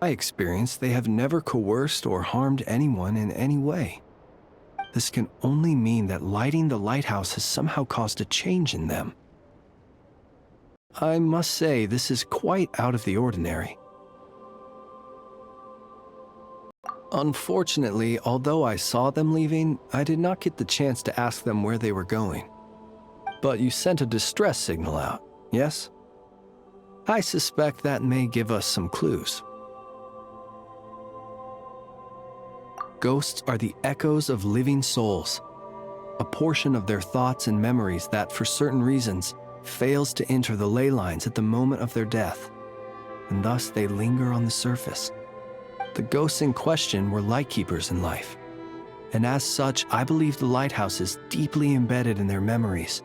my experience, they have never coerced or harmed anyone in any way. This can only mean that lighting the lighthouse has somehow caused a change in them. I must say, this is quite out of the ordinary. Unfortunately, although I saw them leaving, I did not get the chance to ask them where they were going. But you sent a distress signal out, yes? I suspect that may give us some clues. Ghosts are the echoes of living souls, a portion of their thoughts and memories that, for certain reasons, fails to enter the ley lines at the moment of their death, and thus they linger on the surface. The ghosts in question were lightkeepers in life, and as such, I believe the lighthouse is deeply embedded in their memories,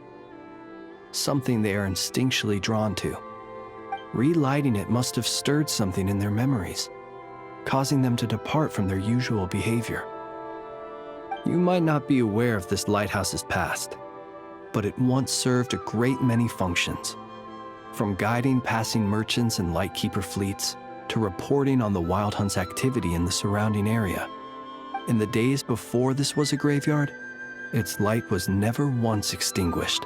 something they are instinctually drawn to. Relighting it must have stirred something in their memories, causing them to depart from their usual behavior. You might not be aware of this lighthouse's past, but it once served a great many functions, from guiding passing merchants and lightkeeper fleets to reporting on the Wild Hunt's activity in the surrounding area. In the days before this was a graveyard, its light was never once extinguished.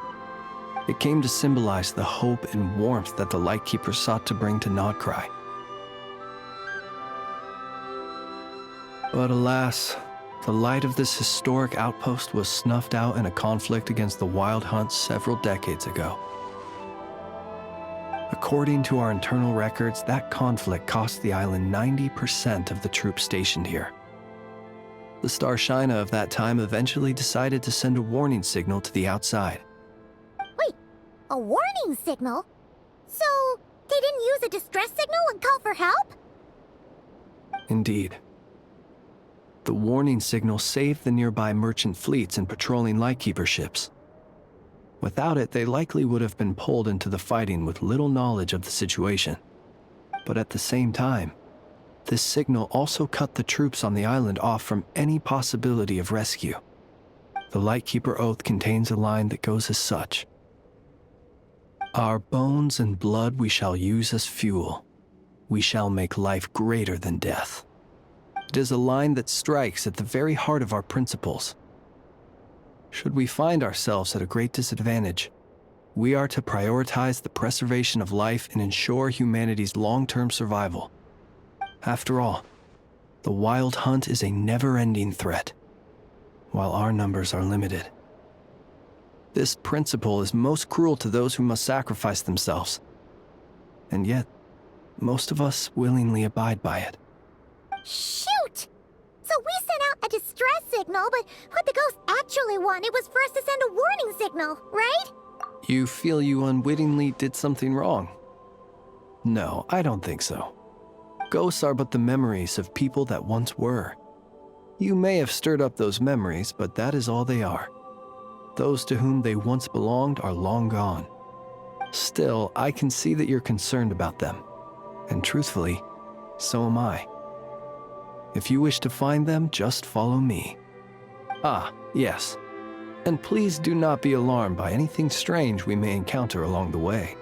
It came to symbolize the hope and warmth that the lightkeeper sought to bring to Nodcry. But alas, the light of this historic outpost was snuffed out in a conflict against the Wild Hunt several decades ago. According to our internal records, that conflict cost the island 90% of the troops stationed here. The Starshina of that time eventually decided to send a warning signal to the outside. Wait, a warning signal? So, they didn't use a distress signal and call for help? Indeed. The warning signal saved the nearby merchant fleets and patrolling lightkeeper ships. Without it, they likely would have been pulled into the fighting with little knowledge of the situation. But at the same time, this signal also cut the troops on the island off from any possibility of rescue. The Lightkeeper Oath contains a line that goes as such: "Our bones and blood we shall use as fuel. We shall make life greater than death." It is a line that strikes at the very heart of our principles. Should we find ourselves at a great disadvantage, we are to prioritize the preservation of life and ensure humanity's long-term survival. After all, the Wild Hunt is a never-ending threat, while our numbers are limited. This principle is most cruel to those who must sacrifice themselves, and yet, most of us willingly abide by it. Shoot! So we sent out a distress signal, but what the ghost actually wanted was for us to send a warning signal, right? You feel you unwittingly did something wrong? No, I don't think so. Ghosts are but the memories of people that once were. You may have stirred up those memories, but that is all they are. Those to whom they once belonged are long gone. Still, I can see that you're concerned about them, and truthfully, so am I. If you wish to find them, just follow me. Ah, yes. And please do not be alarmed by anything strange we may encounter along the way.